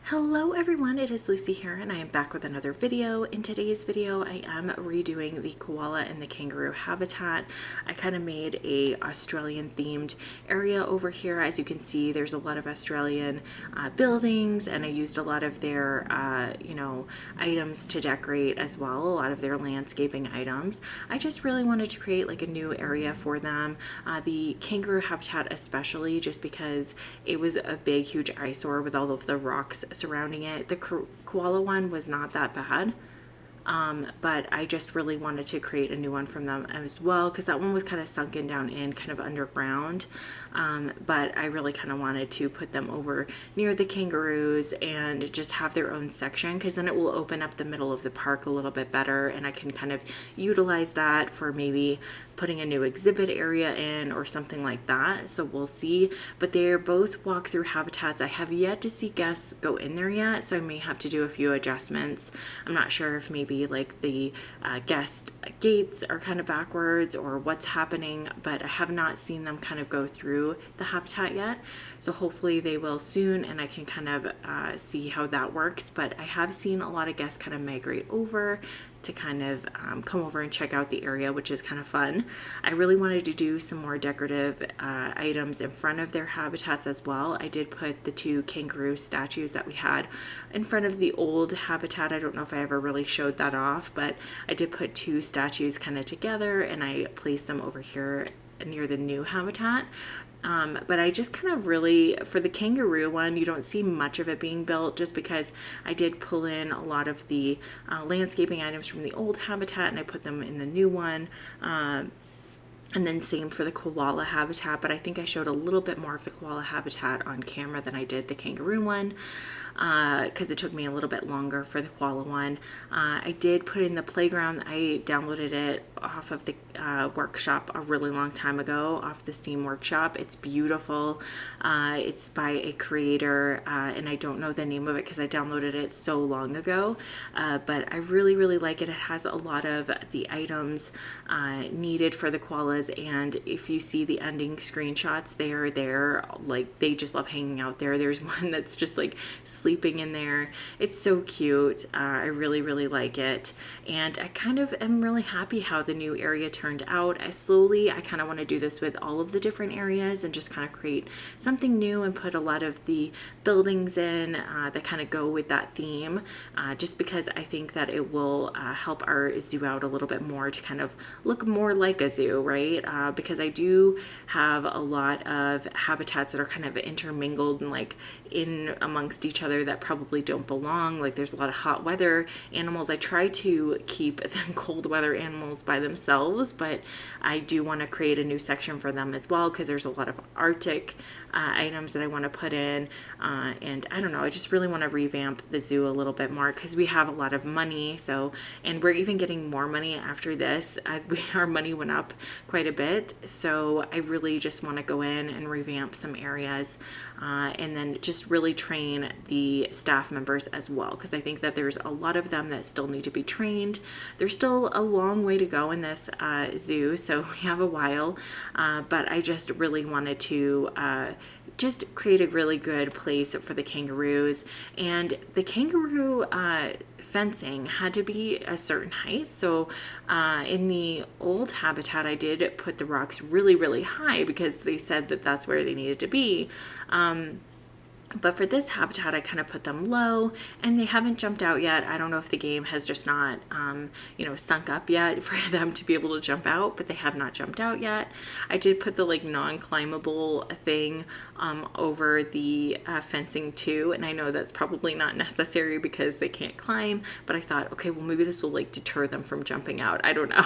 Hello everyone, it is Lucy here and I am back with another video. In today's video I am redoing the koala and the kangaroo habitat. I kind of made a Australian themed area over here. As you can see, there's a lot of Australian buildings, and I used a lot of their items to decorate as well, a lot of their landscaping items. I just really wanted to create like a new area for them. The kangaroo habitat especially, just because it was a big huge eyesore with all of the rocks surrounding it. The koala one was not that bad, but I just really wanted to create a new one from them as well, because that one was kind of sunken down in kind of underground. But I really kind of wanted to put them over near the kangaroos and just have their own section, because then it will open up the middle of the park a little bit better, and I can kind of utilize that for maybe putting a new exhibit area in or something like that. So we'll see. But they're both walk-through habitats. I have yet to see guests go in there yet, so I may have to do a few adjustments. I'm not sure if maybe like the guest gates are kind of backwards or what's happening, but I have not seen them kind of go through the habitat yet. So hopefully they will soon, and I can kind of see how that works. But I have seen a lot of guests kind of migrate over to kind of come over and check out the area, which is kind of fun. I really wanted to do some more decorative items in front of their habitats as well. I did put the two kangaroo statues that we had in front of the old habitat. I don't know if I ever really showed that off, but I did put two statues kind of together, and I placed them over here near the new habitat. But I just kind of really, for the kangaroo one, you don't see much of it being built, just because I did pull in a lot of the landscaping items from the old habitat and I put them in the new one. And then same for the koala habitat, but I think I showed a little bit more of the koala habitat on camera than I did the kangaroo one, because it took me a little bit longer for the koala one. I did put in the playground. I downloaded it off of the workshop a really long time ago, off the Steam workshop. It's beautiful. It's by a creator, and I don't know the name of it because I downloaded it so long ago, but I really, really like it. It has a lot of the items needed for the koalas, and if you see the ending screenshots, they are there. Like, they just love hanging out there. There's one that's just like sleeping in there. It's so cute. I really, really like it, and I kind of am really happy how the new area turned out. I kind of want to do this with all of the different areas and just kind of create something new and put a lot of the buildings in that kind of go with that theme, just because I think that it will help our zoo out a little bit more to kind of look more like a zoo, right? Because I do have a lot of habitats that are kind of intermingled and like in amongst each other that probably don't belong. Like, there's a lot of hot weather animals. I try to keep them cold weather animals by themselves, but I do want to create a new section for them as well, because there's a lot of Arctic items that I want to put in, and I don't know, I just really want to revamp the zoo a little bit more, because we have a lot of money. So, and we're even getting more money after this. Our money went up quite a bit, so I really just want to go in and revamp some areas, and then just really train the staff members as well, because I think that there's a lot of them that still need to be trained. There's still a long way to go in this zoo, so we have a while, but I just really wanted to just create a really good place for the kangaroos. And the kangaroo fencing had to be a certain height. So in the old habitat, I did put the rocks really, really high, because they said that that's where they needed to be. But for this habitat, I kind of put them low, and they haven't jumped out yet. I don't know if the game has just not, sunk up yet for them to be able to jump out, but they have not jumped out yet. I did put the like non-climbable thing over the fencing too, and I know that's probably not necessary because they can't climb, but I thought, okay, well, maybe this will like deter them from jumping out. I don't know.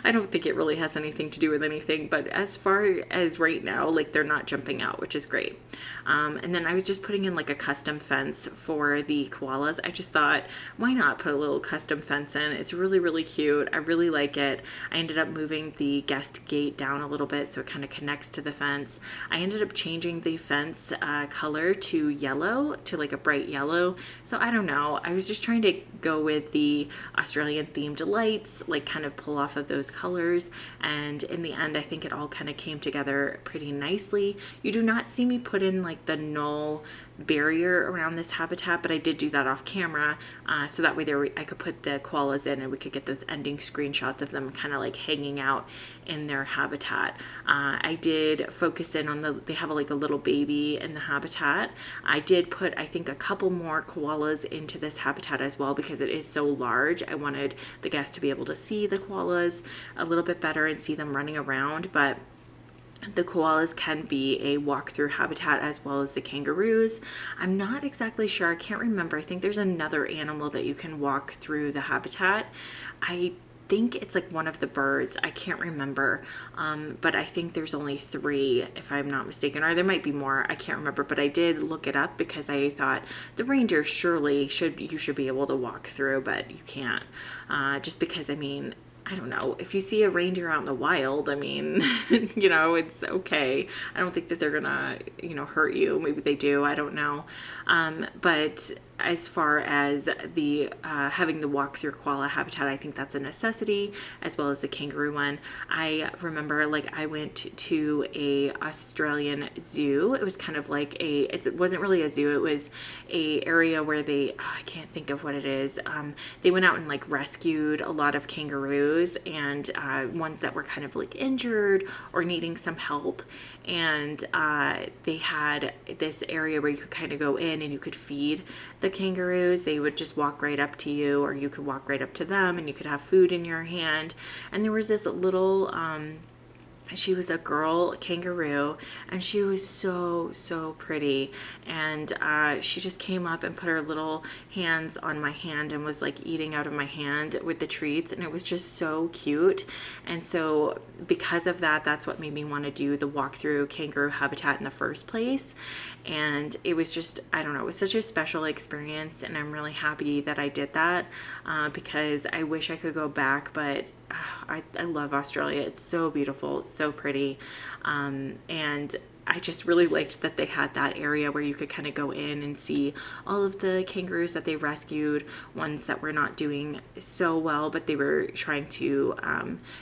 I don't think it really has anything to do with anything, but as far as right now, like, they're not jumping out, which is great. And then I was just putting in like a custom fence for the koalas. I just thought, why not put a little custom fence in? It's really, really cute. I really like it. I ended up moving the guest gate down a little bit so it kind of connects to the fence. I ended up changing the fence color to yellow, to like a bright yellow. So I don't know. I was just trying to go with the Australian themed lights, like kind of pull off of those colors. And in the end, I think it all kind of came together pretty nicely. You do not see me put in like the null barrier around this habitat, but I did do that off camera, so that way I could put the koalas in and we could get those ending screenshots of them kind of like hanging out in their habitat. I did focus in on they have like a little baby in the habitat. I did put, I think, a couple more koalas into this habitat as well because it is so large. I wanted the guests to be able to see the koalas a little bit better and see them running around, but the koalas can be a walk-through habitat as well as the kangaroos. I'm not exactly sure. I can't remember. I think there's another animal that you can walk through the habitat. I think it's like one of the birds. I can't remember. But I think there's only 3, if I'm not mistaken, or there might be more. I can't remember, but I did look it up because I thought the reindeer surely you should be able to walk through, but you can't. Just because, I mean, I don't know, if you see a reindeer out in the wild, I mean, you know, it's okay. I don't think that they're gonna, you know, hurt you. Maybe they do, I don't know. But as far as the having the walk through koala habitat, I think that's a necessity, as well as the kangaroo one. I remember, like, I went to a Australian zoo. It was kind of like it wasn't really a zoo. It was a area where I can't think of what it is. They went out and like rescued a lot of kangaroos and ones that were kind of like injured or needing some help. And they had this area where you could kind of go in and you could feed the kangaroos. They would just walk right up to you, or you could walk right up to them and you could have food in your hand. And there was this little she was a girl kangaroo, and she was so pretty, and she just came up and put her little hands on my hand and was like eating out of my hand with the treats, and it was just so cute. And so because of that, that's what made me want to do the walk through kangaroo habitat in the first place. And it was just, I don't know, it was such a special experience, and I'm really happy that I did that, because I wish I could go back, but I love Australia. It's so beautiful. It's so pretty. And I just really liked that they had that area where you could kind of go in and see all of the kangaroos that they rescued, ones that were not doing so well, but they were trying to,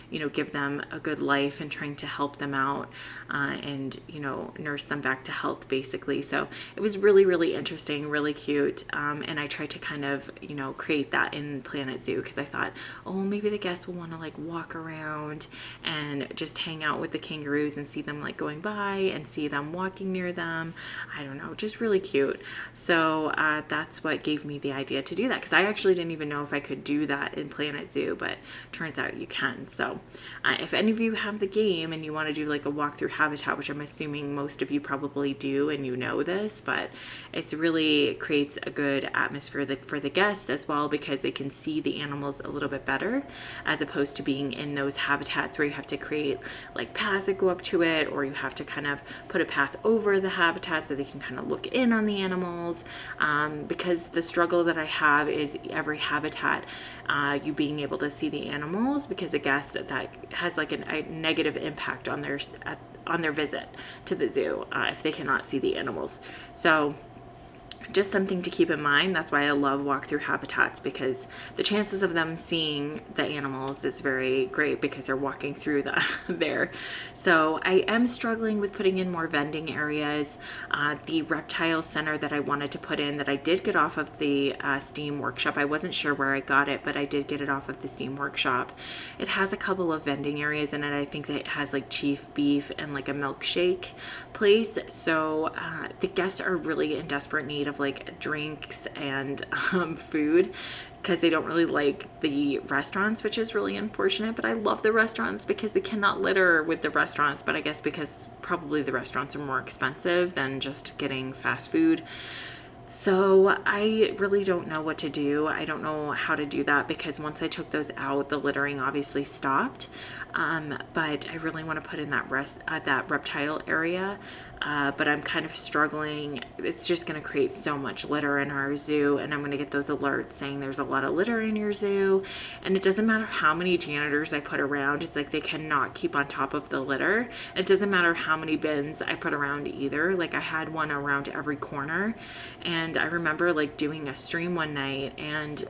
you know, give them a good life and trying to help them out, and, you know, nurse them back to health, basically. So it was really, really interesting, really cute. And I tried to kind of, you know, create that in Planet Zoo because I thought, oh, maybe the guests will want to like walk around and just hang out with the kangaroos and see them like going by and see them walking near them. I don't know, just really cute. So that's what gave me the idea to do that, because I actually didn't even know if I could do that in Planet Zoo, but turns out you can. So if any of you have the game and you want to do like a walkthrough habitat, which I'm assuming most of you probably do and you know this, but it's really creates a good atmosphere for the guests as well, because they can see the animals a little bit better, as opposed to being in those habitats where you have to create like paths that go up to it, or you have to kind of put a path over the habitat so they can kind of look in on the animals. Because the struggle that I have is every habitat, you being able to see the animals, because I guess that has like a negative impact on their visit to the zoo if they cannot see the animals. So just something to keep in mind. That's why I love walkthrough habitats, because the chances of them seeing the animals is very great because they're walking through there. So I am struggling with putting in more vending areas. The reptile center that I wanted to put in, that I did get off of the Steam Workshop. I wasn't sure where I got it, but I did get it off of the Steam Workshop. It has a couple of vending areas in it. I think that it has like chief beef and like a milkshake place. So the guests are really in desperate need of like drinks and food, because they don't really like the restaurants, which is really unfortunate. But I love the restaurants because they cannot litter with the restaurants, but I guess because probably the restaurants are more expensive than just getting fast food. So I really don't know what to do. I don't know how to do that, because once I took those out, the littering obviously stopped. But I really want to put in that reptile area. But I'm kind of struggling. It's just going to create so much litter in our zoo, and I'm going to get those alerts saying there's a lot of litter in your zoo. And it doesn't matter how many janitors I put around. It's like they cannot keep on top of the litter. It doesn't matter how many bins I put around either. Like I had one around every corner, and I remember like doing a stream one night, and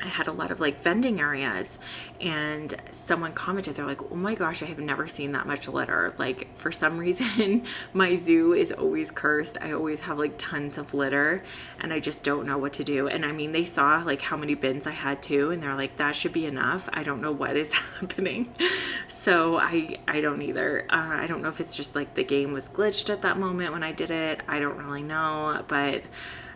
I had a lot of like vending areas, and someone commented, they're like, oh my gosh, I have never seen that much litter. Like, for some reason, my zoo is always cursed. I always have like tons of litter, and I just don't know what to do. And I mean, they saw like how many bins I had too, and they're like, that should be enough. I don't know what is happening. So I don't either. I don't know if it's just like the game was glitched at that moment when I did it. I don't really know, but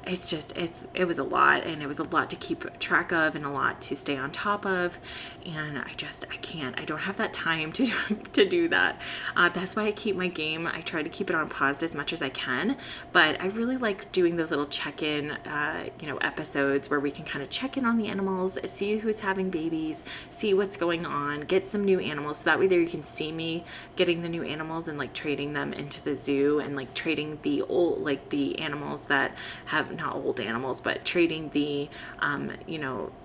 it's just it was a lot, and it was a lot to keep track of and a lot to stay on top of, and I don't have that time to do that. That's why I keep my game, I try to keep it on pause as much as I can, but I really like doing those little check-in episodes where we can kind of check in on the animals, see who's having babies, see what's going on, get some new animals, so that way there you can see me getting the new animals and like trading them into the zoo, and like trading the old, like the animals that have, not old animals, but trading the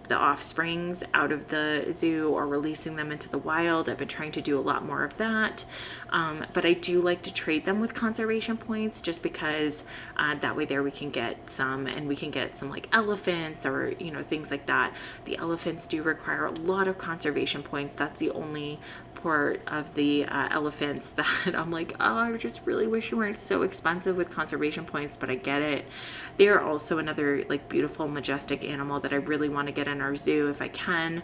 the offsprings out of the zoo or releasing them into the wild. I've been trying to do a lot more of that, but I do like to trade them with conservation points, just because that way there we can get some, and we can get some like elephants or things like that. The elephants do require a lot of conservation points. That's the only part of the elephants that I'm like, oh, I just really wish it weren't so expensive with conservation points, but I get it. They are also another like beautiful, majestic animal that I really want to get in our zoo if I can.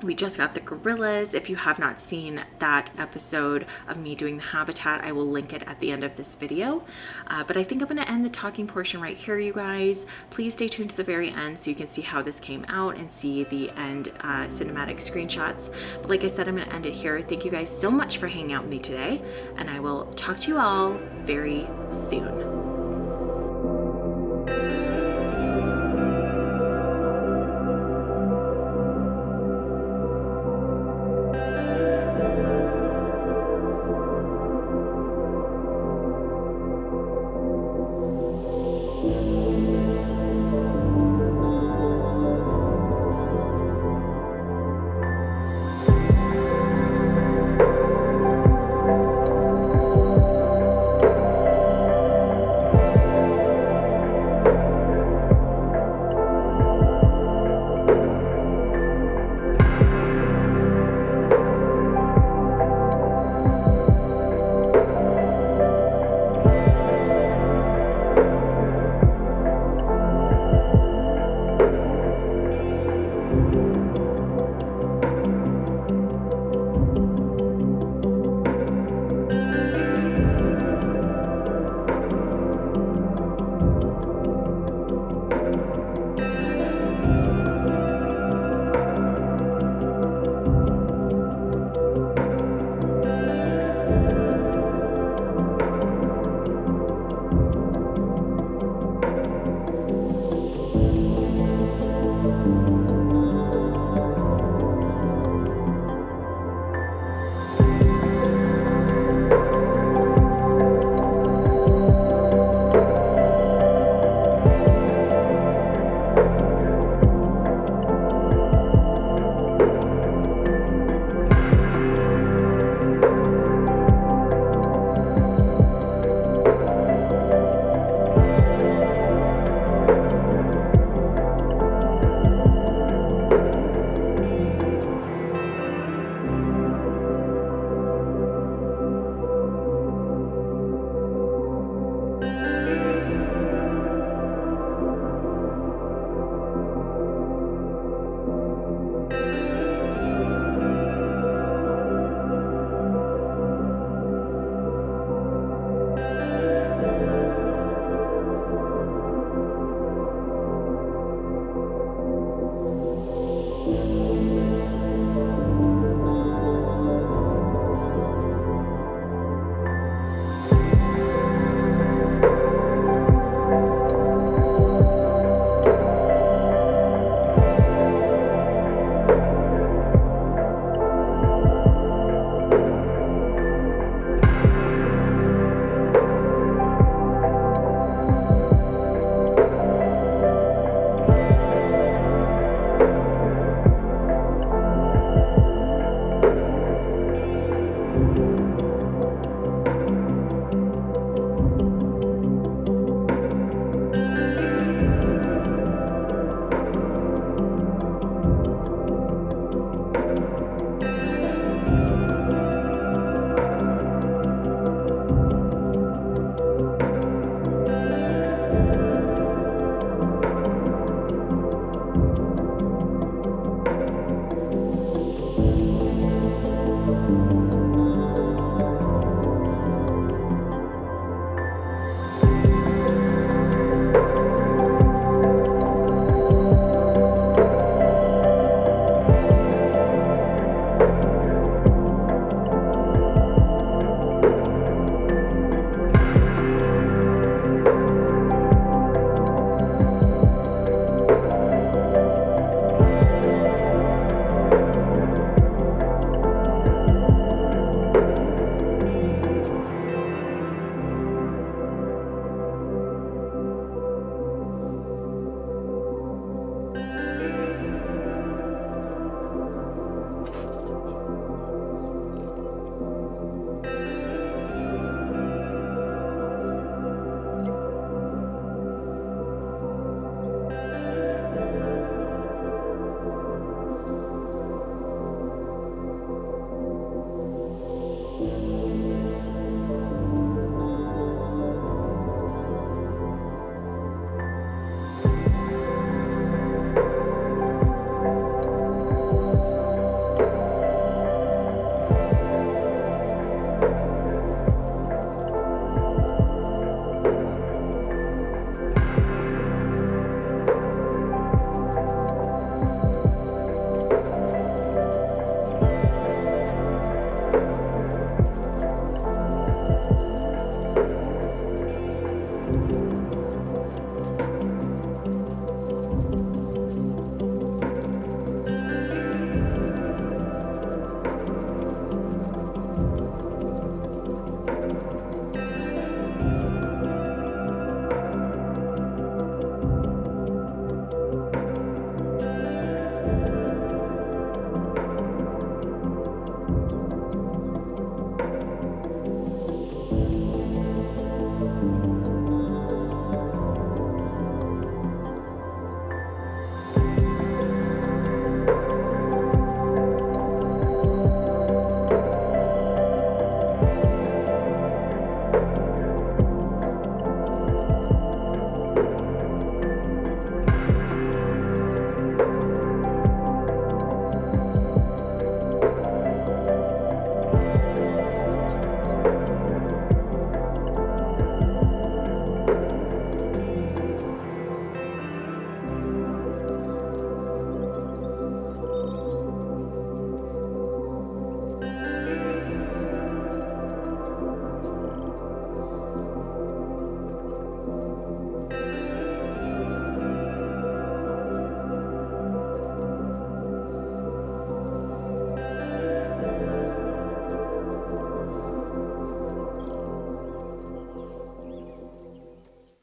We just got the gorillas. If you have not seen that episode of me doing the habitat, I will link it at the end of this video. But I think I'm going to end the talking portion right here, you guys. Please stay tuned to the very end so you can see how this came out and see the end cinematic screenshots. But like I said, I'm going to end it here. Thank you guys so much for hanging out with me today, and I will talk to you all very soon.